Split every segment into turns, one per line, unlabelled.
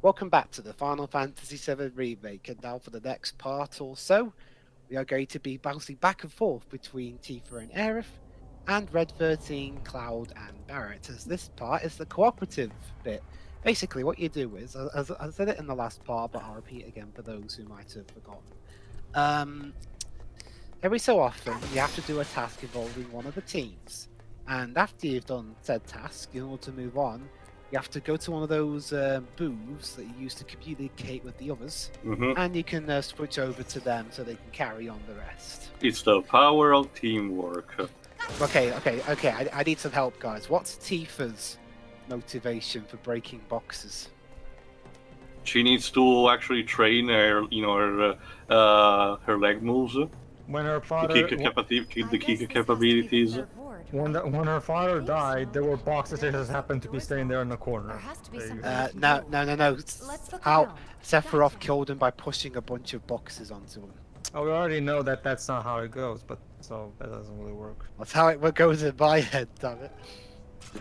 Welcome back to the Final Fantasy VII Remake, and now for the next part or so, we are going to be bouncing back and forth between Tifa and Aerith, and Red XIII, Cloud, and Barret, as this part is the cooperative bit. Basically, what you do is, as I said it in the last part, but I'll repeat again for those who might have forgotten. Every so often, you have to do a task involving one of the teams, and after you've done said task, in order to move on, you have to go to one of those booths that you use to communicate with the others, and you can switch over to them so they can carry on the rest.
It's the power of teamwork.
Okay, I need some help, guys. What's Tifa's motivation for breaking boxes?
She needs to actually train her, her leg moves.
When her father,
the kick capabilities.
When her father died, there were boxes that just happened to be staying there in the corner.
No. How Sephiroth killed him by pushing a bunch of boxes onto him.
Oh, we already know that that's not how it goes, but so that doesn't really work.
That's how it goes in my head, damn it.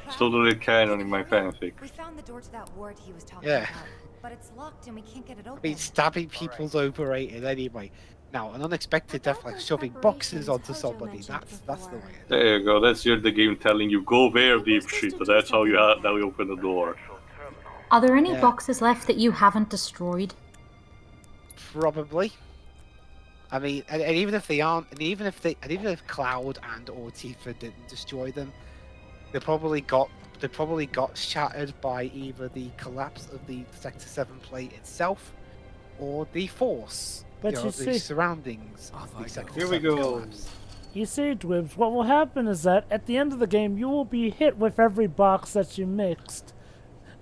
It's totally canon in my fanfic.
We found the door to that ward he was talking
Yeah.
about, but it's locked and we can't get it open.
I mean, stabbing people's overrated anyway. Now, an unexpected death like shoving boxes onto somebody, that's the way.
There you go, that's the game telling you, go there, deep shit, that's how you open the door.
Are there any boxes left that you haven't destroyed?
Probably. I mean, and even if they aren't, and even if Cloud and or Tifa didn't destroy them, they probably got shattered by either the collapse of the Sector 7 plate itself, or the Force.
But
the surroundings of the Sector 7 collapse.
You see, Dwibs, what will happen is that at the end of the game, you will be hit with every box that you mixed,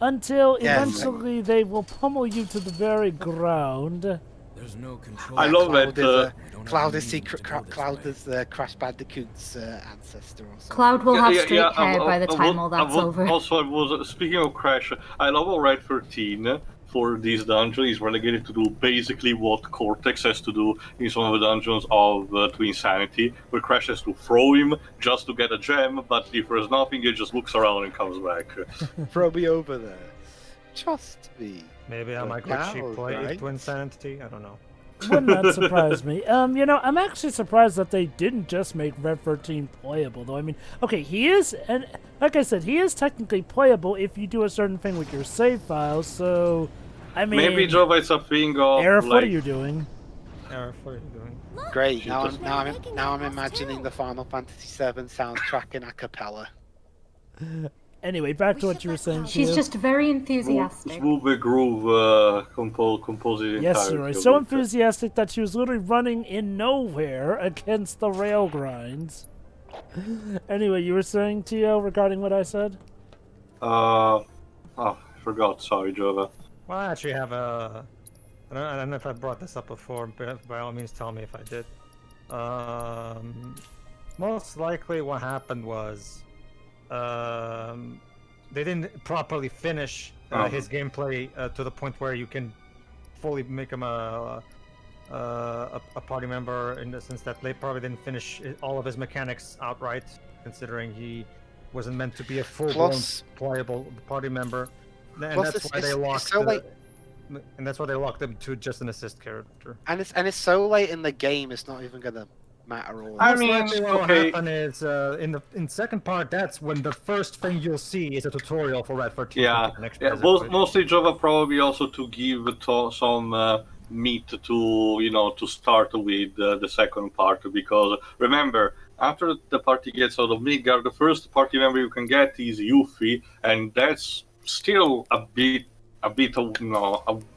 until eventually they will pummel you to the very ground.
There's no control.
I love that.
Cloud is the Crash Bandicoot's ancestor or something.
Cloud will have straight hair by the time all that's over.
Also, I was speaking of Crash. I love how Red 13 for this dungeon is relegated to do basically what Cortex has to do in some of the dungeons of Twin Sanity, where Crash has to throw him just to get a gem, but if there's nothing, he just looks around and comes back.
Throw me over there. Trust me.
Maybe I might get cheap play Twin Sanity. I don't know.
Would not surprise me. I'm actually surprised that they didn't just make Red 13 playable, though. I mean, okay, he is, and like I said, he is technically playable if you do a certain thing with your save files. So, I mean,
maybe Jova is a thing of
Aerith, what are you doing?
Aerith, what are you doing?
Great. Now I'm imagining the Final Fantasy VII soundtrack in a cappella.
Anyway, back to what you were saying.
She's just very enthusiastic.
Smooth groove composing.
Yes, sir. So enthusiastic that she was literally running in nowhere against the rail grinds. Anyway, you were saying, Tio, regarding what I said?
I forgot. Sorry, Jova.
Well, I actually have a... I don't know if I brought this up before, but by all means tell me if I did. Most likely what happened was... they didn't properly finish his gameplay to the point where you can fully make him a party member, in the sense that they probably didn't finish all of his mechanics outright, considering he wasn't meant to be a full-blown playable party member. And that's why they locked and that's why they locked him to just an assist character.
And it's so late in the game, it's not even gonna matter all.
I mean,
what will happen is in second part, that's when the first thing you'll see is a tutorial for Red 13.
Mostly Java probably also to give some meat to start with the second part, because remember, after the party gets out of Midgard, the first party member you can get is Yuffie, and that's still a bit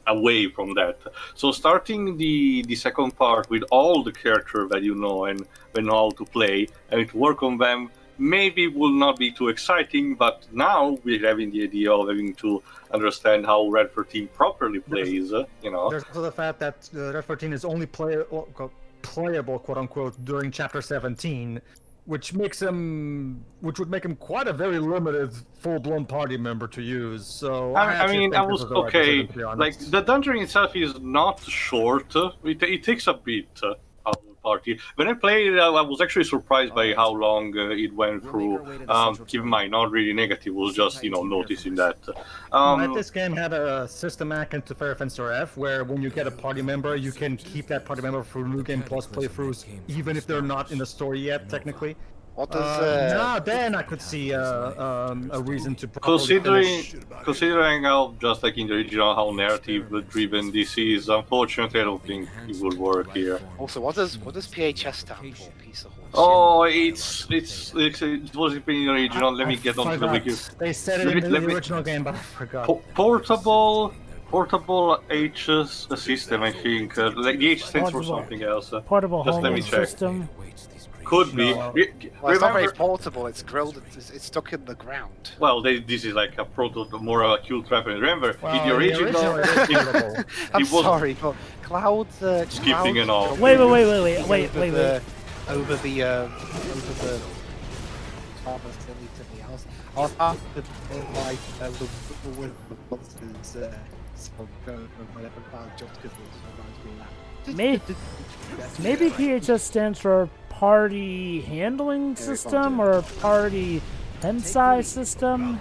away from that. So starting the second part with all the characters that you know and know how to play and to work on them maybe will not be too exciting, but now we're having the idea of having to understand how Red 13 properly plays, There's
also the fact that Red 13 is only playable, quote unquote, during Chapter 17, which would make him quite a very limited full-blown party member to use. So
I mean, I was like the dungeon itself is not short. It takes a bit of party. When I played it, I was actually surprised by how long it went through. Keep in mind, not really negative, was just, noticing that.
This game had a system akin to Fire Fencer F, where when you get a party member, you can keep that party member for New Game Plus playthroughs, even if they're not in the story yet, technically.
What does
now then I could see a reason to
considering how, just like in the original, how narrative driven this is, unfortunately I don't think it would work here.
Also, what does PHS stand for? Piece of horse.
Oh, it was in the original. Let me get onto the wiki.
They said it in the original game, but I forgot.
Portable H system, I think. Like the H stands for something else.
Portable
Just let me
homing
check.
system.
Could be.
Well, it's not very portable. It's grilled. It's stuck in the ground.
Well, this is like a more acute weapon. Remember, in the original,
I'm
it was
sorry, but Cloud's
skipping and all.
Wait.
over the I was after like the monsters whatever Cloud just because it reminds me of that.
Maybe PHS stands for Party Handling System or Party Tensai System.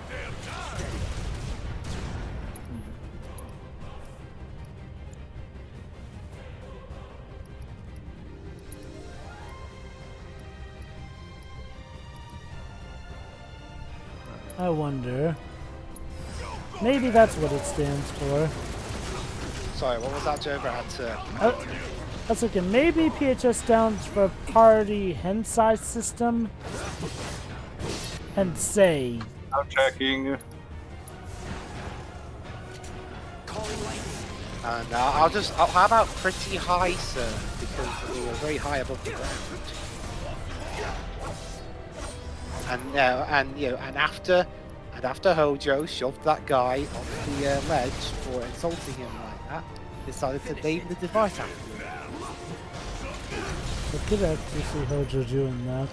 I wonder. Maybe that's what it stands for.
Sorry, what was that, Jover? I had to...
I was thinking maybe PHS stands for Party Hensai System. Hensei.
I'm checking.
And how about pretty high, sir? Because we were very high above the ground. And after Hojo shoved that guy off the ledge for insulting him like that, decided to name the device after him.
I could actually see Hojo doing that.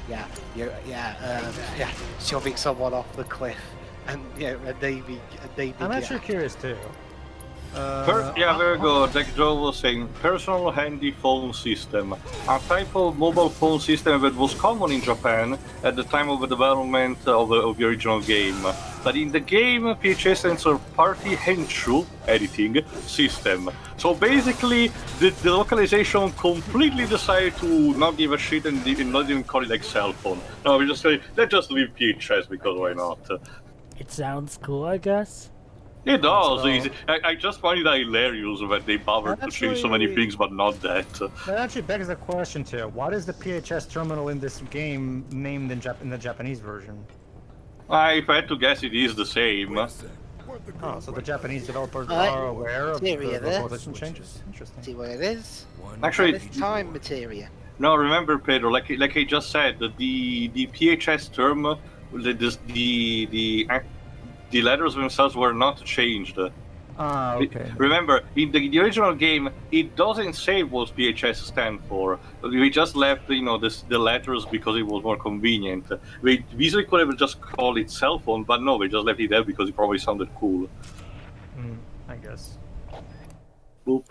Yeah, shoving someone off the cliff, and naming.
I'm actually curious too.
Very good. Like Joe was saying, personal handy phone system, a type of mobile phone system that was common in Japan at the time of the development of the original game. But in the game, PHS stands for Party Henshu editing system. So basically, the localization completely decided to not give a shit and not even call it like cell phone. No, we just say, let's just leave PHS because why not?
It sounds cool, I guess.
It does. I just find it hilarious that they bothered to change so many things, but not that.
That actually begs the question too. What is the PHS terminal in this game named in the Japanese version?
If I had to guess, it is the same.
Oh, so the Japanese developers are aware of the localization changes. Interesting.
See what it is?
Actually,
it's time materia.
No, remember, Pedro. Like I just said, the PHS term, the letters themselves were not changed.
Ah, okay.
Remember, in the original game, it doesn't say what PHS stand for. We just left, the letters because it was more convenient. We easily could have just called it cell phone, but no, we just left it there because it probably sounded cool.
I guess.
Boop.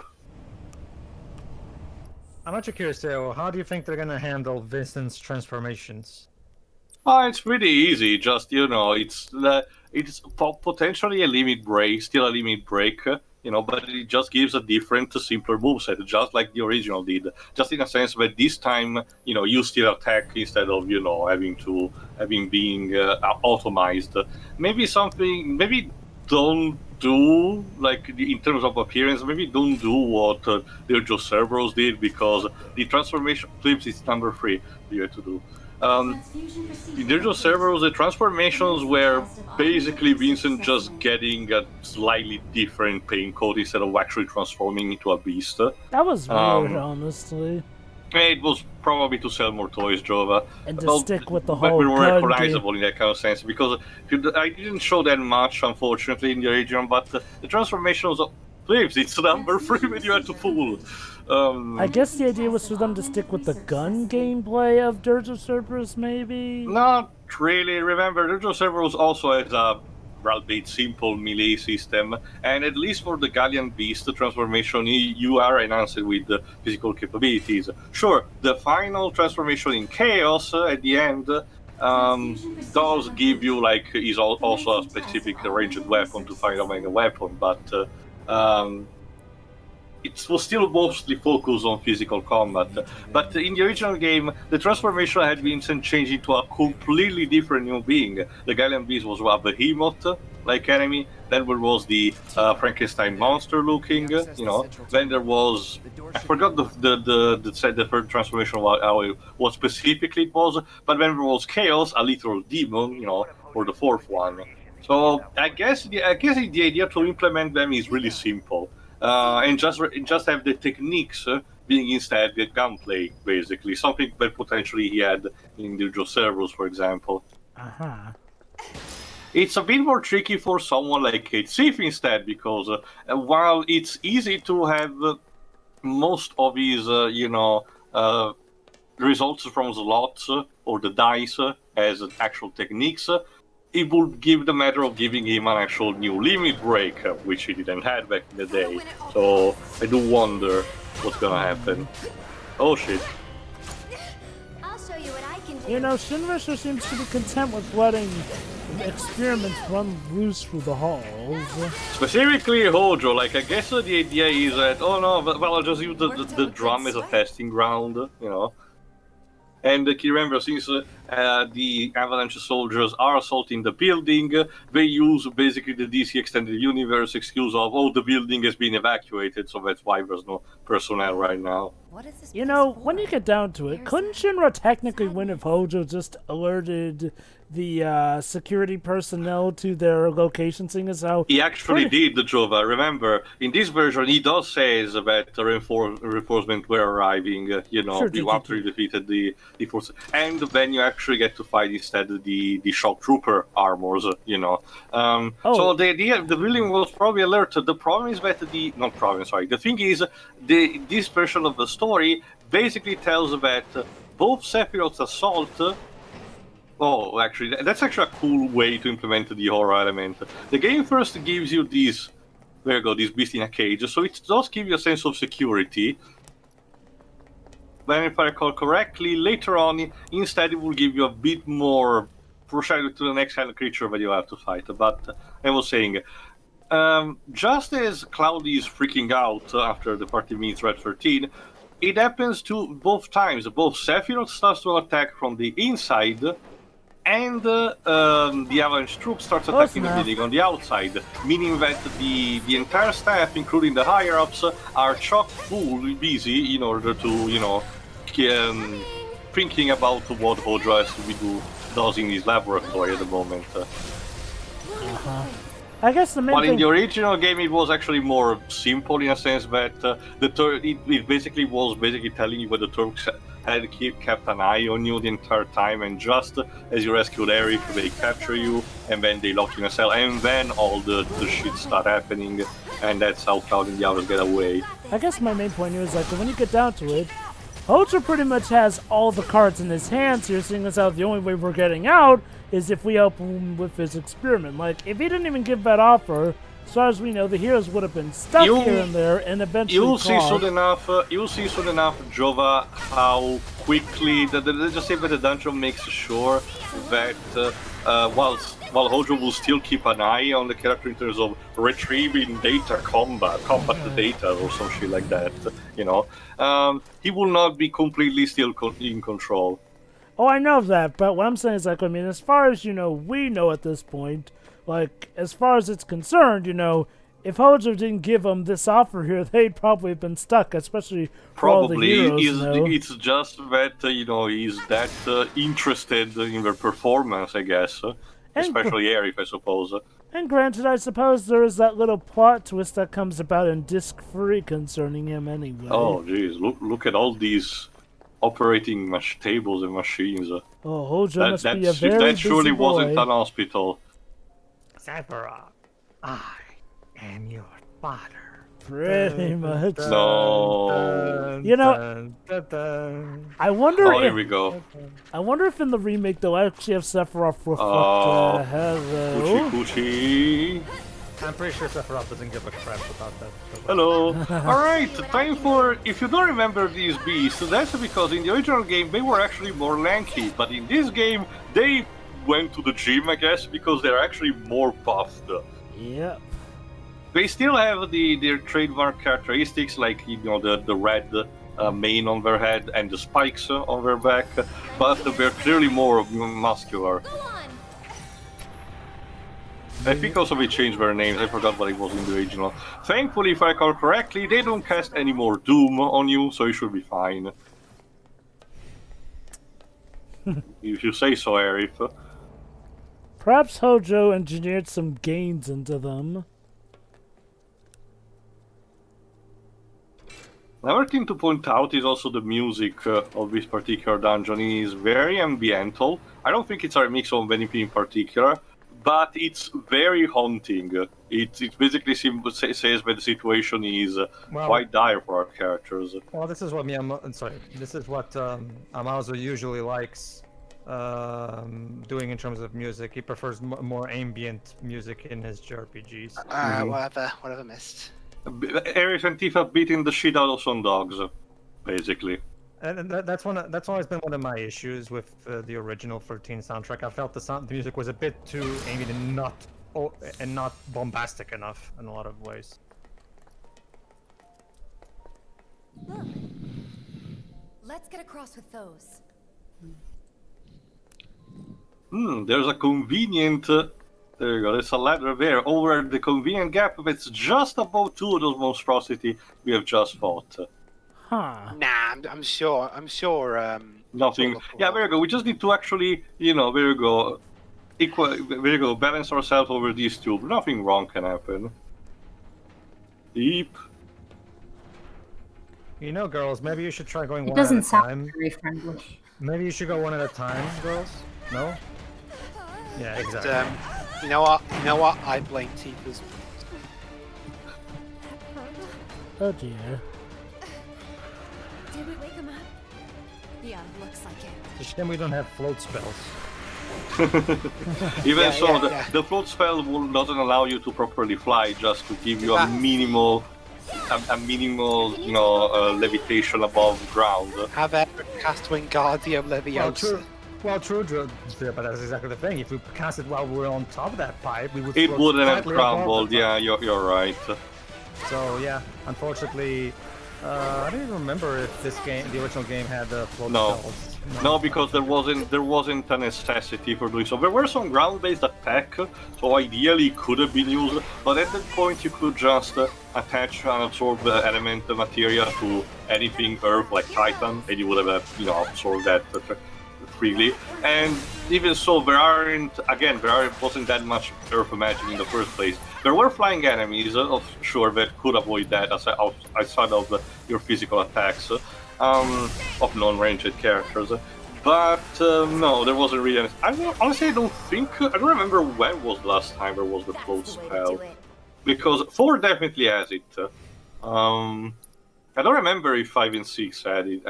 I'm actually curious, Theo, how do you think they're gonna handle Vincent's transformations?
It's pretty easy. Just it's potentially a limit break, still a limit break, but it just gives a different, simpler moveset, just like the original did. Just in a sense that this time, you still attack instead of, having being automized. Maybe don't do, like, in terms of appearance, maybe don't do what the Hojo Cerberus did, because the transformation clips is number 3 you had to do. In the Hojo Cerberus, the transformations were basically Vincent just getting a slightly different paint coat instead of actually transforming into a beast.
That was weird, honestly.
It was probably to sell more toys, Jova.
And to stick with the whole
we were
gun
recognizable in that kind of sense, because I didn't show that much, unfortunately, in the original, but the transformations of Dwibs, it's number 3 when you had to fool.
I guess the idea was for them to stick with the gun gameplay of Dirge of Cerberus, maybe?
Not really. Remember, Dirge of Cerberus also has a albeit simple melee system, and at least for the Galleon Beast transformation, you are enhanced with the physical capabilities. Sure, the final transformation in Chaos at the end does give you, like, is also a specific ranged weapon to fight a mega weapon, but it was still mostly focused on physical combat. But in the original game, the transformation had been changed into a completely different new being. The Galleon Beast was a behemoth-like enemy. Then there was the Frankenstein monster-looking, you know. Then there was, I forgot the third transformation, what specifically it was. But then there was Chaos, a literal demon, you know, for the fourth one. So I guess the idea to implement them is really simple. And just have the techniques being instead the gunplay, basically. Something that potentially he had in individual servers, for example. It's a bit more tricky for someone like Kate Sif instead, because while it's easy to have most of his, results from slots or the dice as actual techniques, it would give the matter of giving him an actual new limit break, which he didn't have back in the day. So I do wonder what's gonna happen. Oh shit.
I'll show you what I can do.
You know, Shinra sure seems to be content with letting experiments run loose through the halls.
Specifically Hojo, like, I guess the idea is that, oh no, well, I'll just use the drum as a testing ground, you know. And remember, since the Avalanche soldiers are assaulting the building, they use basically the DC Extended Universe excuse of, oh, the building has been evacuated, so that's why there's no personnel right now.
What is this
You
place
know,
for?
when you get down to it, couldn't Shinra technically win if Hojo just alerted the security personnel to their location, seeing as how...
He actually did, Jova. Remember, in this version, he does say that reinforcements were arriving, after he defeated the force. And then you actually get to fight instead the shock trooper armors, you know. So the idea, the building was probably alerted. The problem is that the thing is, this version of the story basically tells that both Sephiroth's assault... Oh, actually, that's actually a cool way to implement the horror element. The game first gives you this beast in a cage, so it does give you a sense of security. Then, if I recall correctly, later on, instead it will give you a bit more foreshadowing to the next kind of creature that you have to fight. But I was saying, just as Cloud is freaking out after the party meets Red XIII, it happens to both times. Both Sephiroth starts to attack from the inside, and the Avalanche troops starts attacking the building on the outside, meaning that the entire staff, including the higher-ups, are chock-full busy in order to, thinking about what Hojo does in his laboratory at the moment.
I guess the main
But
thing...
in the original game, it was actually more simple in a sense that it basically was telling you that the Turks had kept an eye on you the entire time, and just as you rescued Aerith, they capture you, and then they lock you in a cell, and then all the shit start happening, and that's how Cloud and the others get away.
I guess my main point here is that when you get down to it, Hojo pretty much has all the cards in his hands here, seeing as how the only way we're getting out is if we help him with his experiment. Like, if he didn't even give that offer, as far as we know, the heroes would have been stuck here and there, and eventually
You'll see soon enough, Jova, how quickly, let's just say that the dungeon makes sure that while Hojo will still keep an eye on the character in terms of retrieving data combat data or some shit like that, he will not be completely still in control.
Oh, I know that, but what I'm saying is, like, I mean, as far as, we know at this point, like, as far as it's concerned, if Hojo didn't give them this offer here, they'd probably have been stuck, especially for all the heroes,
It's just that, he's that interested in their performance, I guess. Especially Aerith, I suppose.
And granted, I suppose there is that little plot twist that comes about in Disc 3 concerning him anyway.
Oh, jeez, look at all these operating tables and machines.
Oh, Hojo must be a very
that
busy
surely
boy.
wasn't an hospital.
Sephiroth, I am your father.
Pretty much.
No.
You know, I wonder
Oh,
if
here we go.
I wonder if in the remake they'll actually have Sephiroth reflect
Oh,
hello.
Coochie.
I'm pretty sure Sephiroth doesn't give a crap about that.
Hello. Alright, time for... If you don't remember these beasts, that's because in the original game they were actually more lanky, but in this game they went to the gym, I guess, because they're actually more buffed.
Yep.
They still have their trademark characteristics, like the red mane on their head and the spikes on their back, but they're clearly more muscular.
Go on.
I think also they changed their names. I forgot what it was in the original. Thankfully, if I recall correctly, they don't cast any more Doom on you, so you should be fine. If you say so, Aerith.
Perhaps Hojo engineered some gains into them.
Another thing to point out is also the music of this particular dungeon is very ambiental. I don't think it's a mix of anything in particular, but it's very haunting. It basically says that the situation is quite dire for our characters.
Well, this is what This is what Amazo usually likes doing in terms of music. He prefers more ambient music in his JRPGs.
Whatever missed.
Aerith and Tifa beating the shit out of some dogs, basically.
And that's always been one of my issues with the original 13 soundtrack. I felt the music was a bit too ambient and not bombastic enough in a lot of ways.
Look. Let's get across with those.
There's a convenient... there you go, there's a ladder there over the convenient gap that's just above two of those monstrosities we have just fought.
Huh.
Nah, I'm sure.
Nothing. Yeah, there you go. We just need to actually, there you go. There you go. Balance ourselves over these two. Nothing wrong can happen. Deep.
Girls, maybe you should try going
It
one at a
doesn't sound
time.
very friendly.
Maybe you should go one at a time, girls. No? Yeah, exactly.
You know what? I blame Tifa's.
Oh dear.
Did we wake him up? Yeah, looks like it.
It's a shame we don't have float spells.
Even the float spell doesn't allow you to properly fly, just to give you a minimal, levitation above ground.
Have Eric cast Wingardium Leviosa.
Well, true, but that's exactly the thing. If we cast it while we're on top of that pipe, we would.
It
float
wouldn't have
slightly above
crumbled.
the
Yeah,
pipe.
you're right.
So yeah, unfortunately, I don't even remember if the original game, had the float
No.
spells.
No, because there wasn't a necessity for doing so. There were some ground-based attack, so ideally it could have been used, but at that point you could just attach an absorb element material to anything Earth like Titan, and you would have absorbed that freely. And even so, there wasn't that much Earth magic in the first place. There were flying enemies, sure, that could avoid that outside of your physical attacks. Of non-ranged characters, but no, there wasn't really any. Honestly, I don't remember when was the last time there was the float spell, because 4 definitely has it. I don't remember if 5 and 6 had it.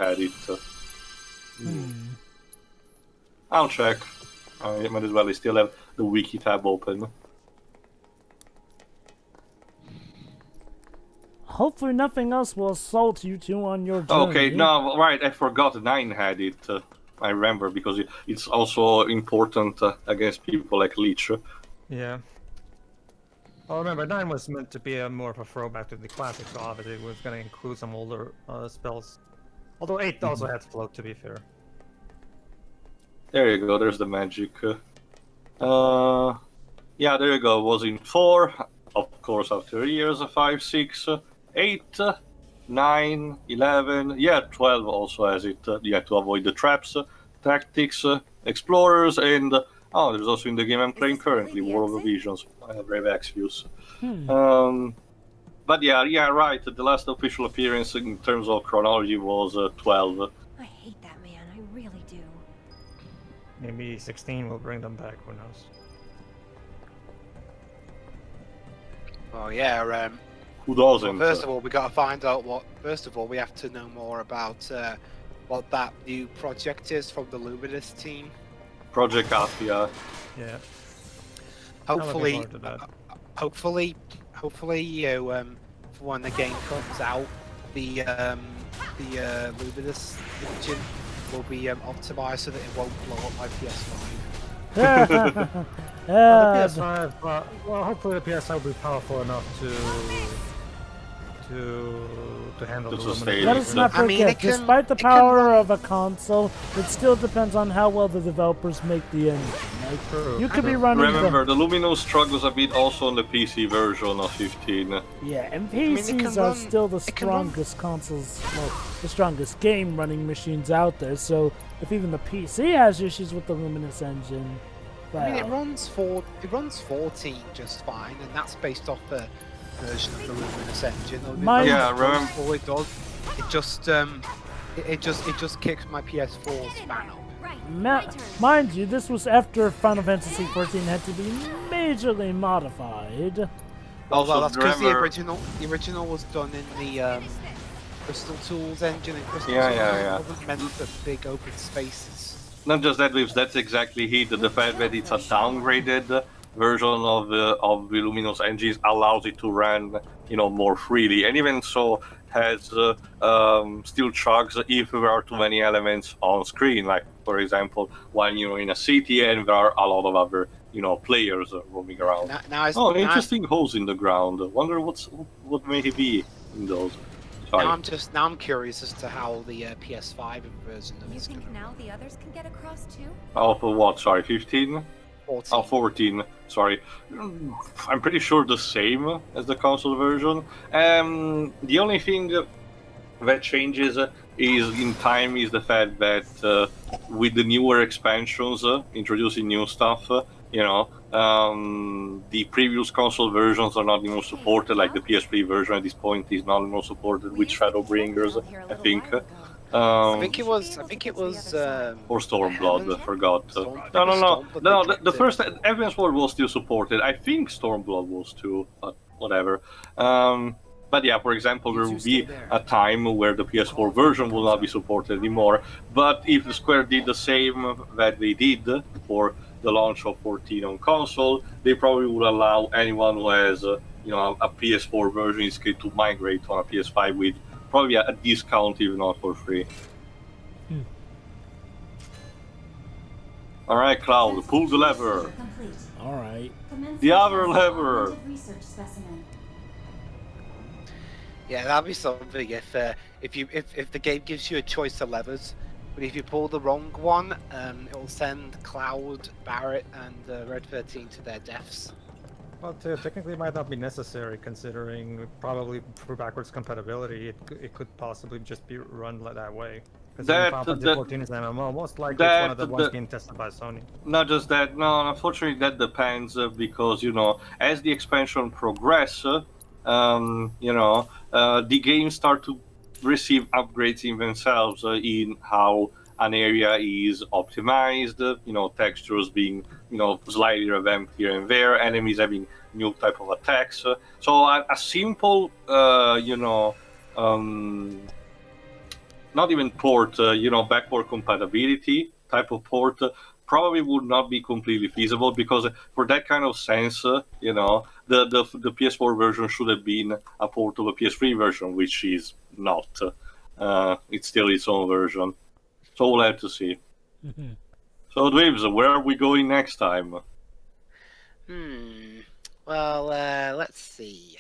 I'll check. I might as well. I still have the wiki tab open.
Hopefully nothing else will assault you two on your journey.
Okay, no, right, I forgot 9 had it. I remember, because it's also important against people like Leech.
Yeah. Well, remember, 9 was meant to be more of a throwback to the classic, so obviously it was going to include some older spells. Although 8 also had float, to be fair.
There you go, there's the magic. Yeah, there you go, it was in 4, of course, after years, 5, 6, 8, 9, 11, yeah, 12 also has it. You have to avoid the traps, tactics, explorers, and there's also in the game I'm playing currently, War of the Visions. I have Brave Exvius. But yeah, right, the last official appearance in terms of chronology was 12.
I hate that man, I really do.
Maybe 16 will bring them back, who knows.
Oh yeah,
Who doesn't?
Well, first of all, we got to find out what. First of all, we have to know more about what that new project is from the Luminous team.
Project Athia.
Yeah.
Hopefully,
forward to that.
hopefully, for when the game comes out, the Luminous engine will be optimized so that it won't blow up my PS5.
Well, the PS5, well, hopefully the PS5 will be powerful enough to handle
To
the
sustain
Luminous.
Let us not
I mean,
forget,
it can-
despite the
it can
power
run-
of a console, it still depends on how well the developers make the engine. Like,
True.
you could be running
Remember, the Luminous struggles a bit also on the PC version of 15.
Yeah, and
mean, it
PCs
can
are
run-
still the
it can run-
strongest consoles, well, the strongest game running machines out there. So if even the PC has issues with the Luminous engine, well,
I mean, it runs 14 just fine, and that's based off the version of the Luminous engine.
Mine-
Yeah, remember-
All it does, it just kicks my PS4's fan up.
Right. My turn.
mind you, this was after Final Fantasy XIV had to be majorly modified.
Also,
Well, that's because the
remember-
original was done in the Crystal Tools engine, and Crystal
Yeah,
Tools
yeah.
wasn't meant for big open spaces.
Not just that, Dwibs, that's exactly it. The fact that it's a downgraded version of the Luminous engines allows it to run, more freely. And even so, has still chugs if there are too many elements on screen. Like, for example, when you're in a city and there are a lot of other, players roaming around.
Now it's,
Oh,
now,
interesting holes in the ground. Wonder what may he be in those. Sorry.
now I'm curious as to how the PS5 version of
You
it's
think
going
now the others can get across too?
Oh, for what? Sorry, 15?
14.
Oh, 14, sorry. I'm pretty sure the same as the console version. The only thing that changes in time is the fact that with the newer expansions, introducing new stuff, the previous console versions are not anymore supported, like the PS3 version at this point is not anymore supported with Shadowbringers, I think.
I think it was.
Or Stormblood, I forgot.
Stormblood
No,
they
the
kept
first Advance War was still supported. I think Stormblood was too, but whatever. But yeah, for example, there will be a time where the PS4 version will not be supported anymore. But if Square did the same that they did for the launch of 14 on console, they probably would allow anyone who has, a PS4 version to migrate on a PS5 with probably a discount, if not for free. All right, Cloud, pull the lever.
All right.
The other lever.
Yeah, that'd be something if the game gives you a choice of levers, but if you pull the wrong one, it'll send Cloud, Barret, and Red 13 to their deaths.
Well, technically, it might not be necessary, considering probably for backwards compatibility, it could possibly just be run that way. Because Final Fantasy 14 is an MMO, most likely it's one of the ones being tested by Sony.
Not just that, no, unfortunately that depends because, as the expansion progresses, the games start to receive upgrades in themselves in how an area is optimized, textures being, slightly revamped here and there, enemies having new type of attacks. So a simple, not even port, backward compatibility type of port probably would not be completely feasible because for that kind of sense, the PS4 version should have been a port of a PS3 version, which is not. It's still its own version. So we'll have to see. So, Dwibs, where are we going next time?
Well, let's see.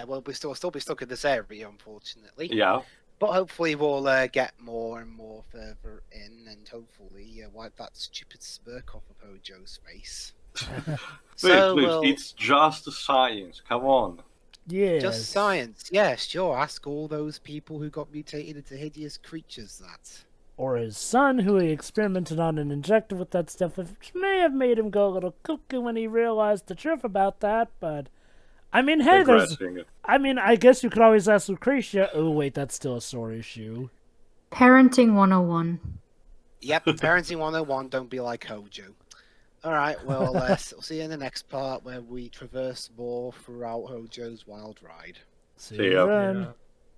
Well, we'll still be stuck in this area, unfortunately.
Yeah.
But hopefully we'll get more and more further in, and hopefully wipe that stupid smirk off of Hojo's face.
Dwibs, it's just science. Come on.
Yeah.
Just science. Yeah, sure. Ask all those people who got mutated into hideous creatures that.
Or his son, who he experimented on and injected with that stuff, which may have made him go a little cuckoo when he realized the truth about that, but... I mean, hey, I guess you could always ask Lucretia. Oh, wait, that's still a sore issue.
Parenting 101.
Yep, Parenting 101, don't be like Hojo. Alright, well, we'll see you in the next part where we traverse more throughout Hojo's wild ride.
See
See
you
ya.
then.
Yeah.